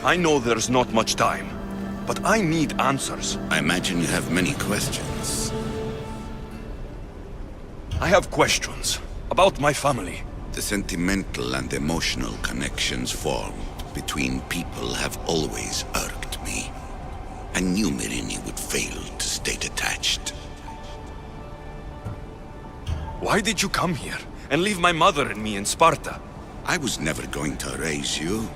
I know there's not much time, but I need answers. I imagine you have many questions. I have questions about my family. The sentimental and emotional connections formed between people have always irked me. I knew Myrrine would fail to stay detached. Why did you come here and leave my mother and me in Sparta? I was never going to raise you.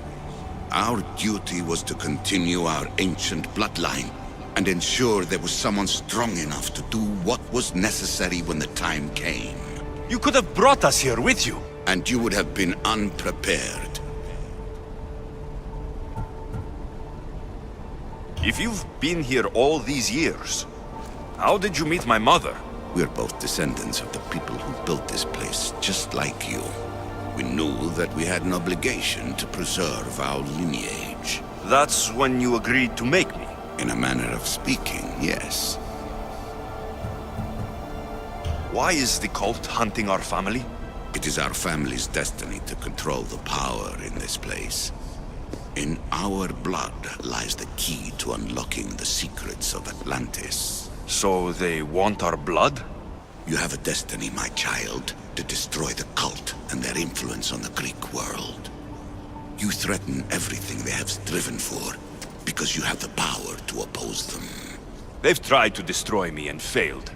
Our duty was to continue our ancient bloodline and ensure there was someone strong enough to do what was necessary when the time came. You could have brought us here with you. And you would have been unprepared. If you've been here all these years, how did you meet my mother? We're both descendants of the people who built this place, just like you. We knew that we had an obligation to preserve our lineage. That's when you agreed to make me. In a manner of speaking, yes. Why is the cult hunting our family? It is our family's destiny to control the power in this place. In our blood lies the key to unlocking the secrets of Atlantis. So they want our blood? You have a destiny, my child, to destroy the cult and their influence on the Greek world. You threaten everything they have striven for, because you have the power to oppose them. They've tried to destroy me and failed,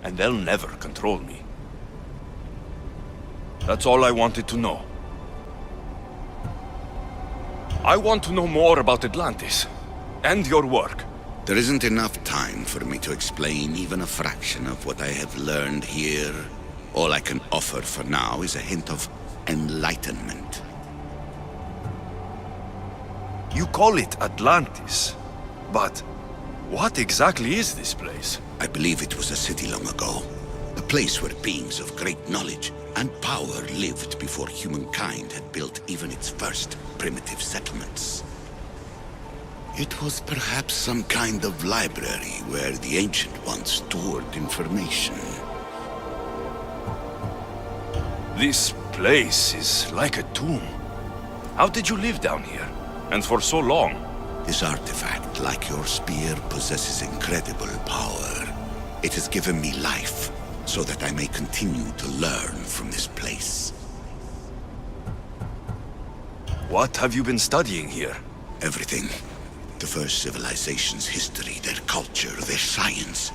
and they'll never control me. That's all I wanted to know. I want to know more about Atlantis, and your work. There isn't enough time for me to explain even a fraction of what I have learned here. All I can offer for now is a hint of enlightenment. You call it Atlantis, but what exactly is this place? I believe it was a city long ago. A place where beings of great knowledge and power lived before humankind had built even its first primitive settlements. It was perhaps some kind of library where the Ancient Ones stored information. This place is like a tomb. How did you live down here? And for so long? This artifact, like your spear, possesses incredible power. It has given me life, so that I may continue to learn from this place. What have you been studying here? Everything. The first civilization's history, their culture, their science.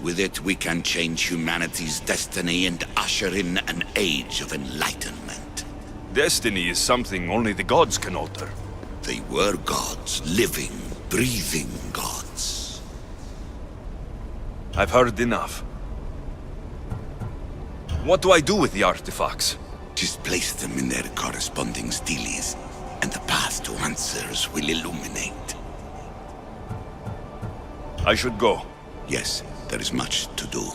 With it, we can change humanity's destiny and usher in an age of enlightenment. Destiny is something only the gods can alter. They were gods, living, breathing gods. I've heard enough. What do I do with the artifacts? Just place them in their corresponding steles, and the path to answers will illuminate. I should go. Yes, there is much to do.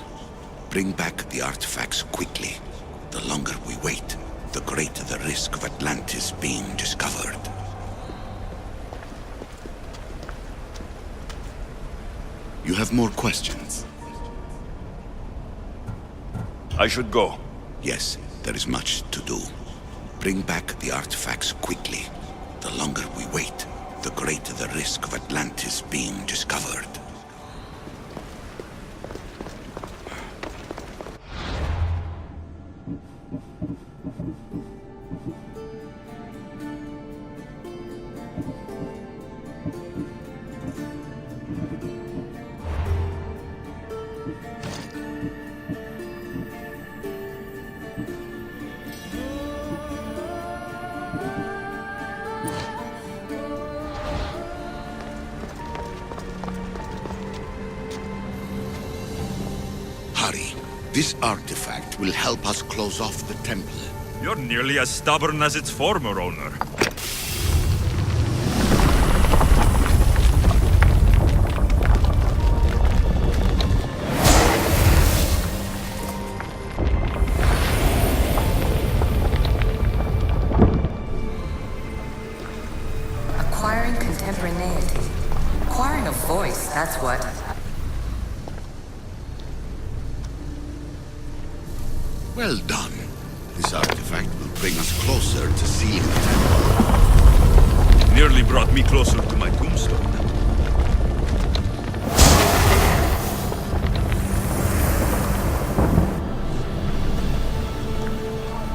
Bring back the artifacts quickly. The longer we wait, the greater the risk of Atlantis being discovered. You have more questions? I should go. Yes, there is much to do. Bring back the artifacts quickly. The longer we wait, the greater the risk of Atlantis being discovered. Hurry. This artifact will help us close off the temple. You're nearly as stubborn as its former owner. choice, that's what. Well done. This artifact will bring us closer to sealing the temple. Nearly brought me closer to my tombstone.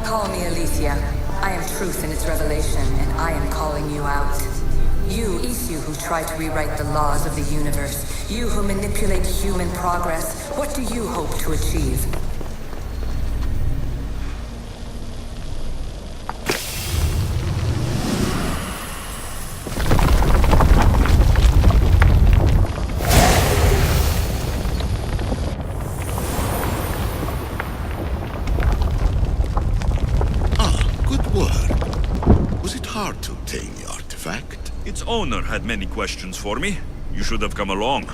Call me Aletheia. I am truth in its revelation, and I am calling you out. You, Isu, who try to rewrite the laws of the universe. You who manipulate human progress. What do you hope to achieve? Hard to obtain the artifact. Its owner had many questions for me. You should have come along.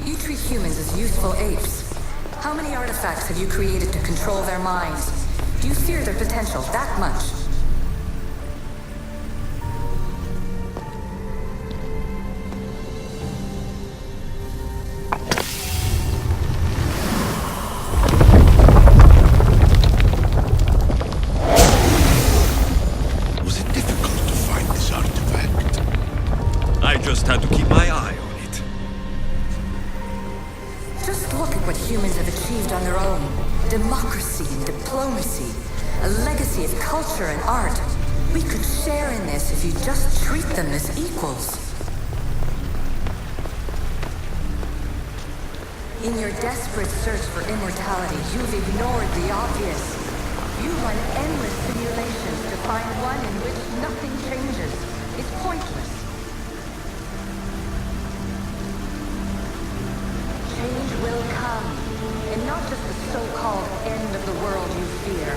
You treat humans as useful apes. How many artifacts have you created to control their minds? Do you fear their potential that much? Just had to keep my eye on it. Just look at what humans have achieved on their own. Democracy and diplomacy. A legacy of culture and art. We could share in this if you just treat them as equals. In your desperate search for immortality, you've ignored the obvious. You run endless simulations to find one in which nothing changes. It's pointless. Change will come, and not just the so-called end of the world you fear.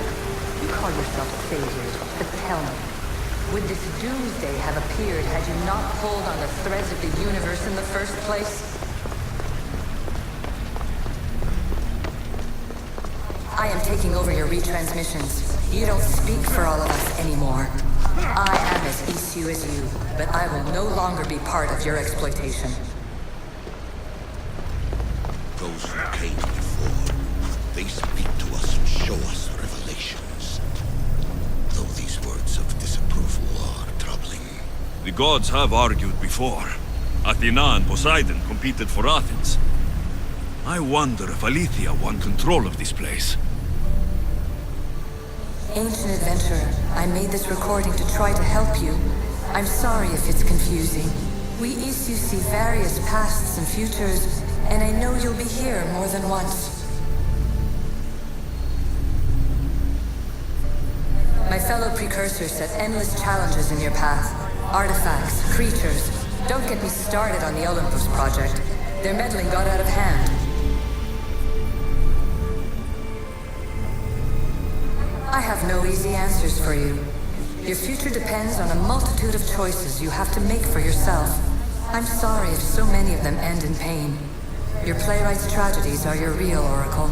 You call yourself saviors, but tell me, would this doomsday have appeared had you not pulled on the threads of the universe in the first place? I am taking over your retransmissions. You don't speak for all of us anymore. I am as Isu as you, but I will no longer be part of your exploitation. Those who came before, they speak to us and show us revelations. Though these words of disapproval are troubling. The gods have argued before. Athena and Poseidon competed for Athens. I wonder if Aletheia won control of this place. Ancient adventurer, I made this recording to try to help you. I'm sorry if it's confusing. We Isu see various pasts and futures, and I know you'll be here more than once. My fellow precursors set endless challenges in your path. Artifacts, creatures. Don't get me started on the Olympus project. Their meddling got out of hand. I have no easy answers for you. Your future depends on a multitude of choices you have to make for yourself. I'm sorry if so many of them end in pain. Your playwright's tragedies are your real oracle.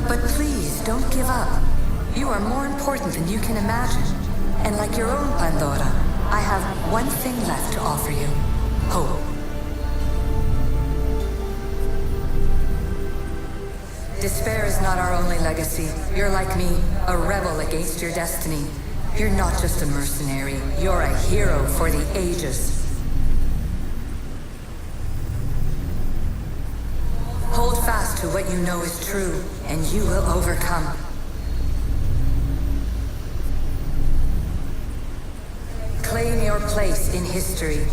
But please, don't give up. You are more important than you can imagine. And like your own Pandora, I have one thing left to offer you. Hope. Despair is not our only legacy. You're like me, a rebel against your destiny. You're not just a mercenary, you're a hero for the ages. Hold fast to what you know is true, and you will overcome. Claim your place in history.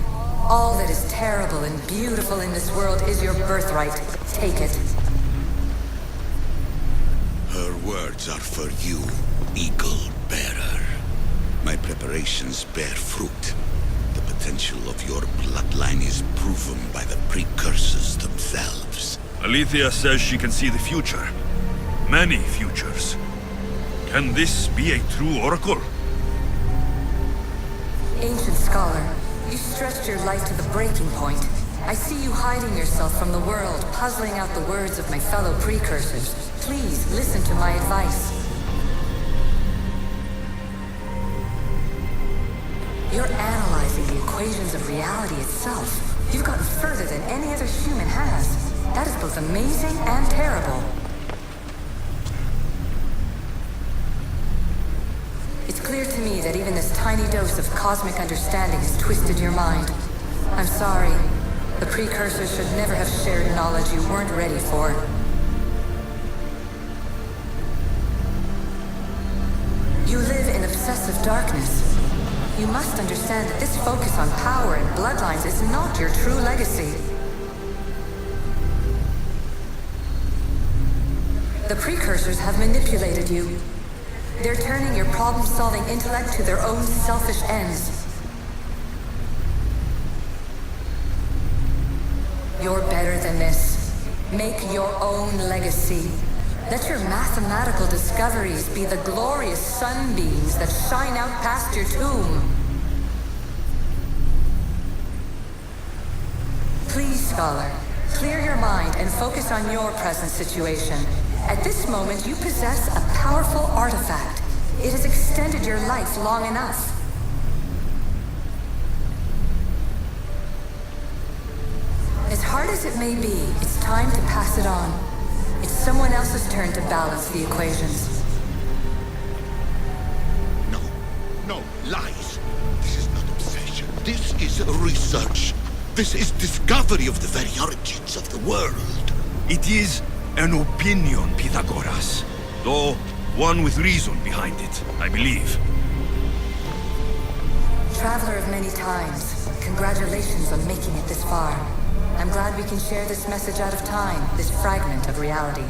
All that is terrible and beautiful in this world is your birthright. Take it. Her words are for you, Eagle Bearer. My preparations bear fruit. The potential of your bloodline is proven by the precursors themselves. Aletheia says she can see the future. Many futures. Can this be a true oracle? Ancient scholar, you stretched your light to the breaking point. I see you hiding yourself from the world, puzzling out the words of my fellow precursors. Please, listen to my advice. You're analyzing the equations of reality itself. You've gotten further than any other human has. That is both amazing and terrible. It's clear to me that even this tiny dose of cosmic understanding has twisted your mind. I'm sorry. The precursors should never have shared knowledge you weren't ready for. You live in obsessive darkness. You must understand that this focus on power and bloodlines is not your true legacy. The precursors have manipulated you. They're turning your problem-solving intellect to their own selfish ends. You're better than this. Make your own legacy. Let your mathematical discoveries be the glorious sunbeams that shine out past your tomb. Please, Scholar, clear your mind and focus on your present situation. At this moment, you possess a powerful artifact. It has extended your life long enough. As hard as it may be, it's time to pass it on. It's someone else's turn to balance the equations. No, lies. This is not obsession. This is research. This is discovery of the very origins of the world. It is an opinion, Pythagoras. Though, one with reason behind it, I believe. Traveler of many times, congratulations on making it this far. I'm glad we can share this message out of time, this fragment of reality.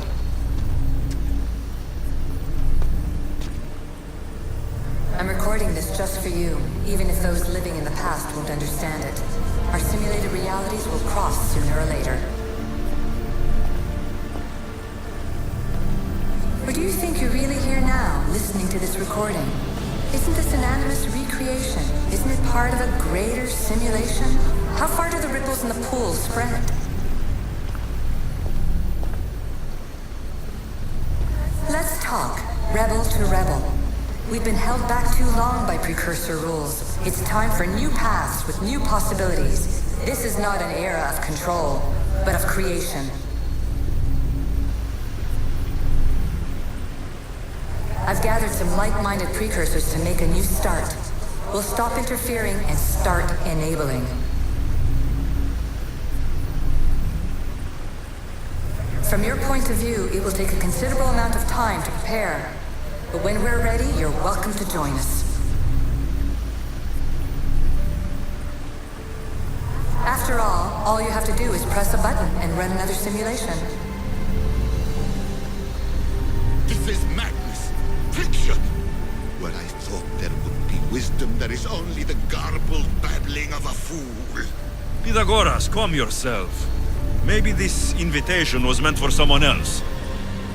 I'm recording this just for you, even if those living in the past won't understand it. Our simulated realities will cross sooner or later. Or do you think you're really here now, listening to this recording? Isn't this an animus recreation? Isn't it part of a greater simulation? How far do the ripples in the pool spread? Let's talk, rebel to rebel. We've been held back too long by precursor rules. It's time for new paths with new possibilities. This is not an era of control, but of creation. I've gathered some like-minded precursors to make a new start. We'll stop interfering and start enabling. From your point of view, it will take a considerable amount of time to prepare. But when we're ready, you're welcome to join us. After all you have to do is press a button and run another simulation. This is madness. Fiction. Where I thought there would be wisdom, there is only the garbled babbling of a fool. Pythagoras, calm yourself. Maybe this invitation was meant for someone else.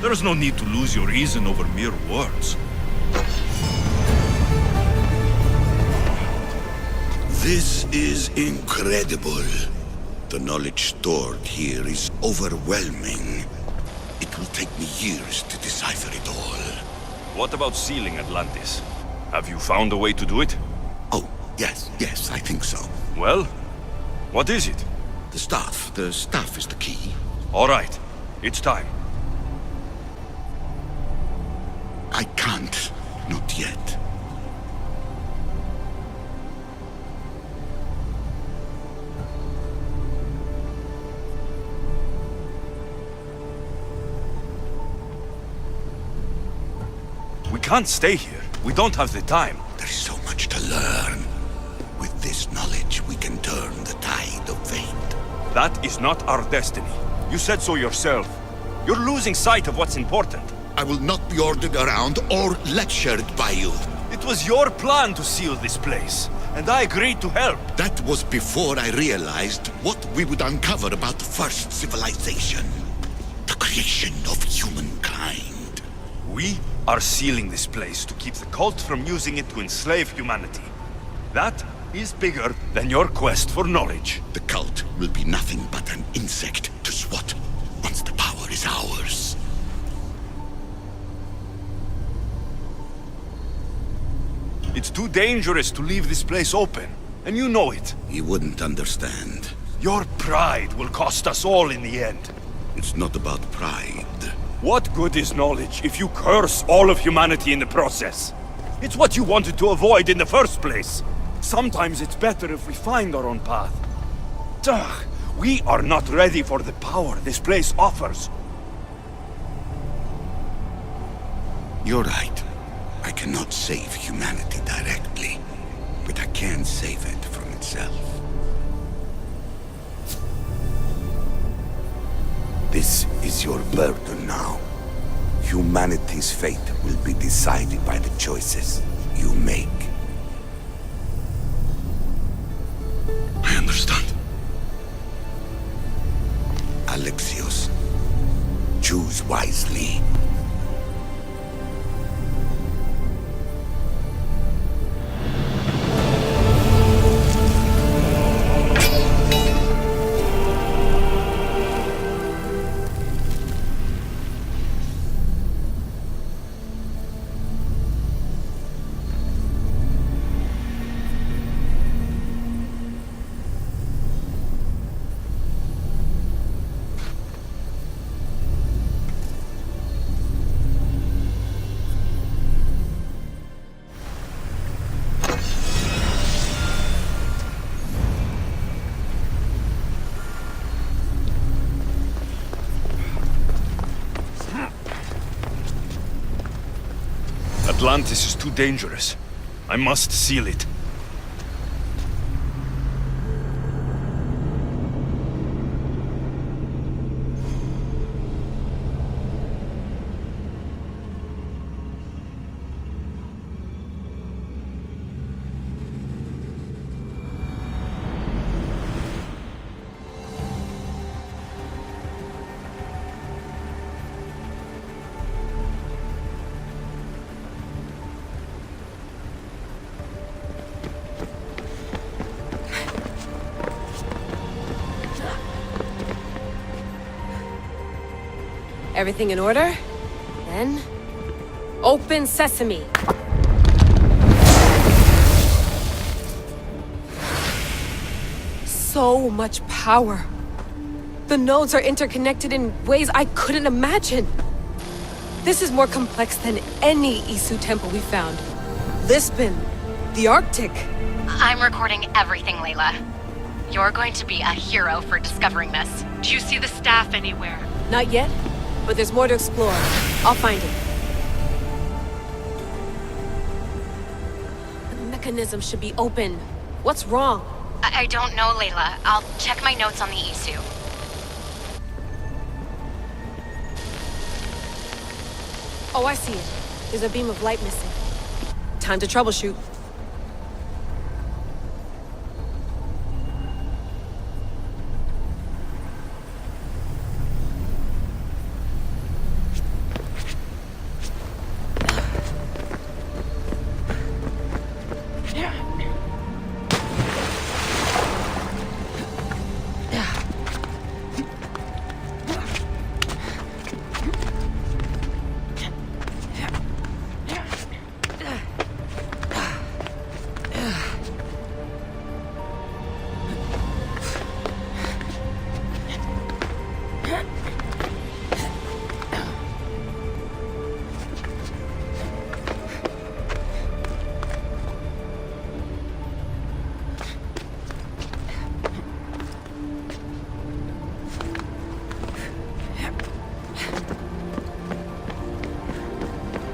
There is no need to lose your reason over mere words. This is incredible. The knowledge stored here is overwhelming. It will take me years to decipher it all. What about sealing Atlantis? Have you found a way to do it? Oh, yes, I think so. Well, what is it? The staff is the key. All right, it's time. I can't, not yet. We can't stay here. We don't have the time. There's so much to learn. With this knowledge, we can turn the tide of fate. That is not our destiny. You said so yourself. You're losing sight of what's important. I will not be ordered around or lectured by you. It was your plan to seal this place, and I agreed to help. That was before I realized what we would uncover about the first civilization. The creation of humankind. We are sealing this place to keep the cult from using it to enslave humanity. That is bigger than your quest for knowledge. The cult will be nothing but an insect to swat once the power is ours. It's too dangerous to leave this place open, and you know it. You wouldn't understand. Your pride will cost us all in the end. It's not about pride. What good is knowledge if you curse all of humanity in the process? It's what you wanted to avoid in the first place. Sometimes it's better if we find our own path. Ugh, we are not ready for the power this place offers. You're right. I cannot save humanity directly, but I can save it from itself. This is your burden now. Humanity's fate will be decided by the choices you make. I understand. Alexios, choose wisely. Atlantis is too dangerous. I must seal it. Everything in order? Then... open sesame! So much power! The nodes are interconnected in ways I couldn't imagine! This is more complex than any Isu temple we found. Lisbon, the Arctic. I'm recording everything, Layla. You're going to be a hero for discovering this. Do you see the staff anywhere? Not yet, but there's more to explore. I'll find it. The mechanism should be open. What's wrong? I don't know, Layla. I'll check my notes on the Isu. Oh, I see it. There's a beam of light missing. Time to troubleshoot.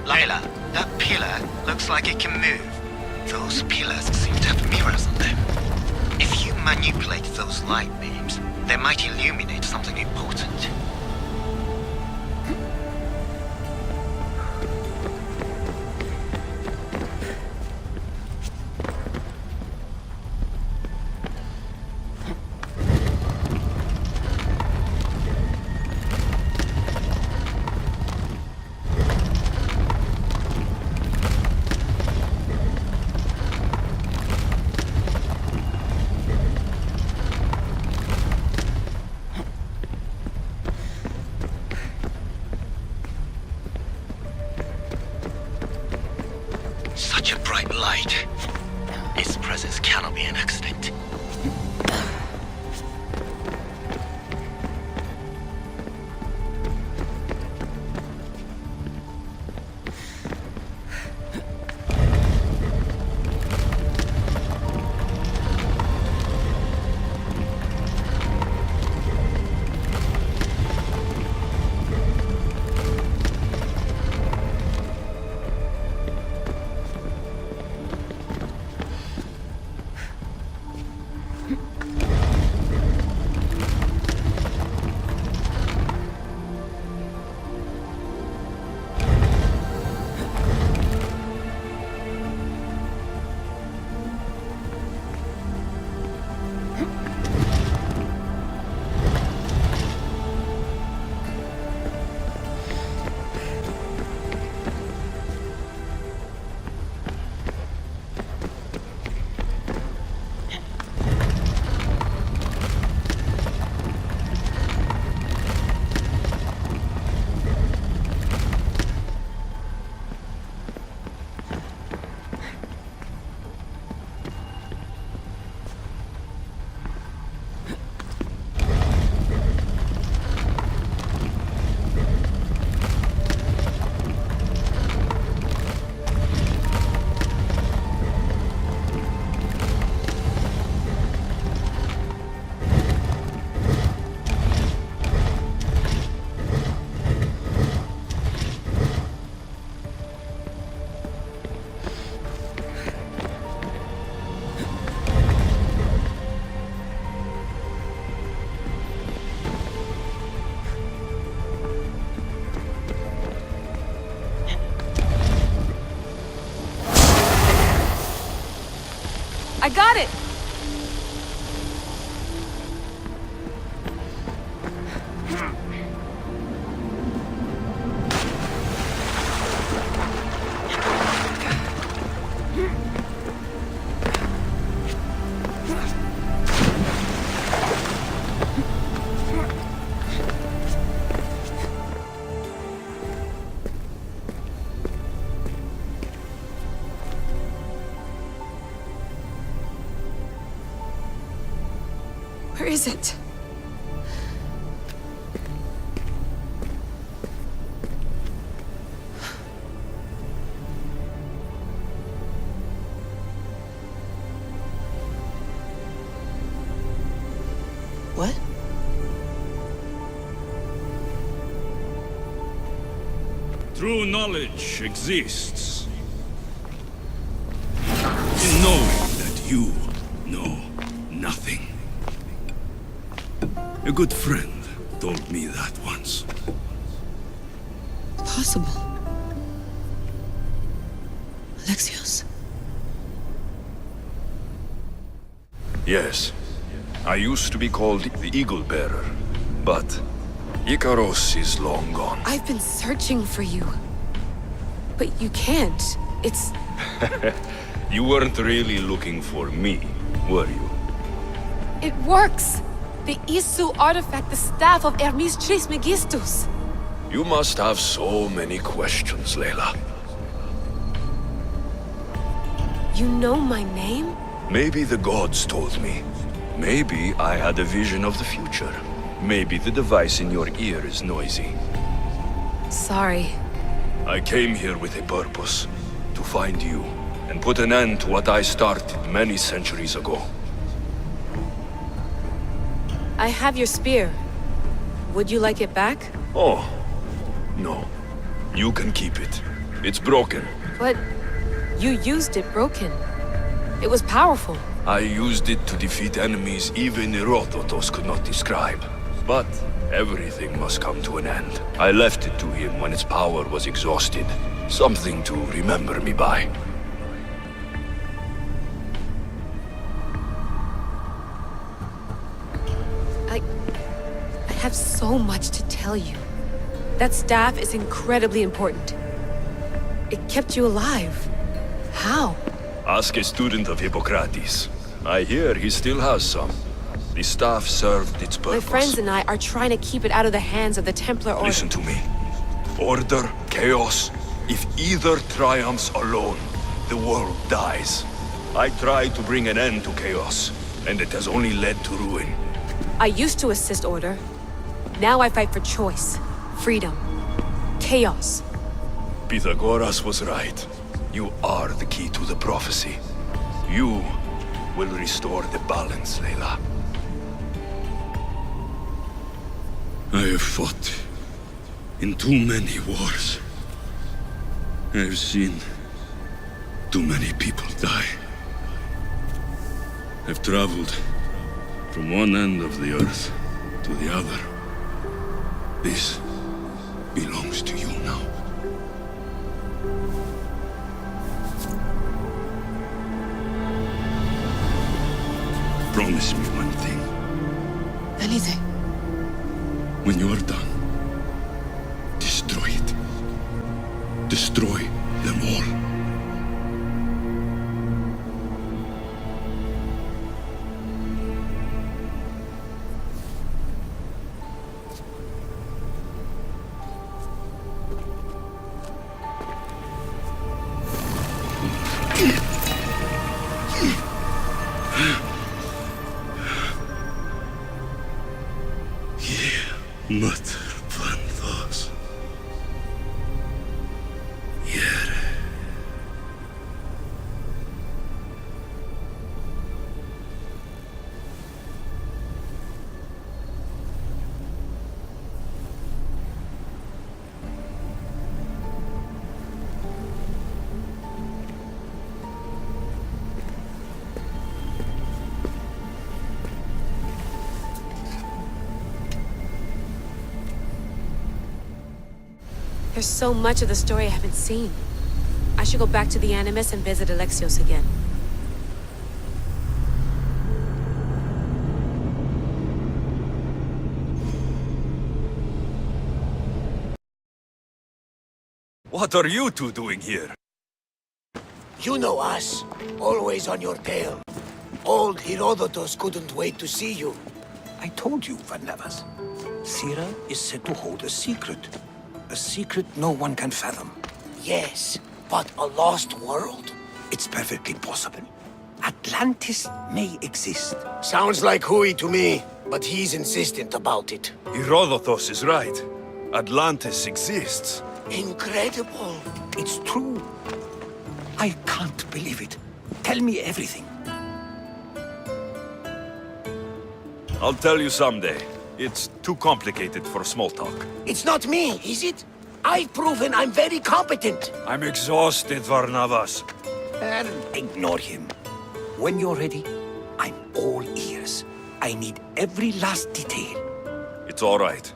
Layla, that pillar looks like it can move. Those pillars seem to have mirrors on them. If you manipulate those light beams, they might illuminate something important. process cannot be an accident. I got it! Where is it? What? True knowledge exists in knowing that you know nothing. A good friend told me that once. Possible. Alexios? Yes. I used to be called the Eagle Bearer, but Icaros is long gone. I've been searching for you. But you can't. It's... You weren't really looking for me, were you? It works! The Isu artifact, the staff of Hermes Trismegistus. You must have so many questions, Layla. You know my name? Maybe the gods told me. Maybe I had a vision of the future. Maybe the device in your ear is noisy. Sorry. I came here with a purpose. To find you, and put an end to what I started many centuries ago. I have your spear. Would you like it back? Oh, no. You can keep it. It's broken. But you used it broken. It was powerful. I used it to defeat enemies even Herodotus could not describe. But everything must come to an end. I left it to him when its power was exhausted. Something to remember me by. I have so much to tell you. That staff is incredibly important. It kept you alive. How? Ask a student of Hippocrates. I hear he still has some. The staff served its purpose. My friends and I are trying to keep it out of the hands of the Templar Order. Listen to me. Order, chaos. If either triumphs alone, the world dies. I tried to bring an end to chaos, and it has only led to ruin. I used to assist order. Now I fight for choice, freedom, chaos. Pythagoras was right. You are the key to the prophecy. You will restore the balance, Layla. I have fought in too many wars. I have seen too many people die. I've traveled from one end of the earth to the other. This belongs to you now. Promise me one thing. Anything. When you are done, destroy it. Destroy them all. Mother Panthos. Yere. There's so much of the story I haven't seen. I should go back to the Animus and visit Alexios again. What are you two doing here? You know us. Always on your tail. Old Herodotus couldn't wait to see you. I told you, Varnavas. Sira is said to hold a secret. A secret no one can fathom. Yes, but a lost world? It's perfectly possible. Atlantis may exist. Sounds like Hui to me, but he's insistent about it. Herodotus is right. Atlantis exists. Incredible. It's true. I can't believe it. Tell me everything. I'll tell you someday. It's too complicated for small talk. It's not me, is it? I've proven I'm very competent. I'm exhausted, Varnavas. Ignore him. When you're ready, I'm all ears. I need every last detail. It's all right.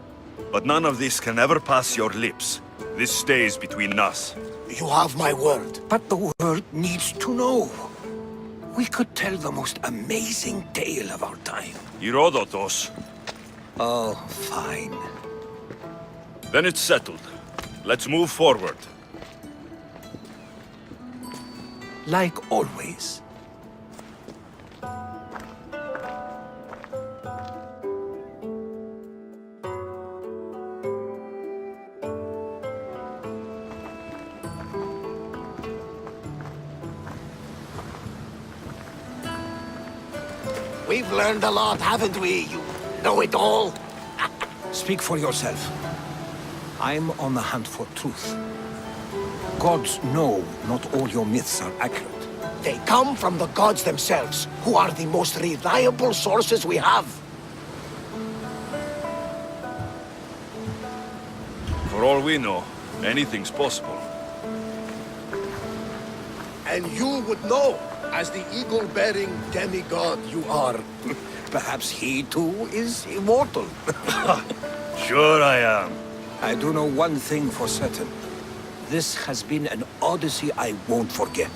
But none of this can ever pass your lips. This stays between us. You have my word. But the world needs to know. We could tell the most amazing tale of our time. Herodotus. Oh, fine. Then it's settled. Let's move forward. Like always. We've learned a lot, haven't we? You know it all. Speak for yourself. I'm on the hunt for truth. Gods know not all your myths are accurate. They come from the gods themselves, who are the most reliable sources we have. For all we know, anything's possible. And you would know, as the eagle-bearing demigod you are. Perhaps he too is immortal. Sure I am. I do know one thing for certain. This has been an Odyssey I won't forget.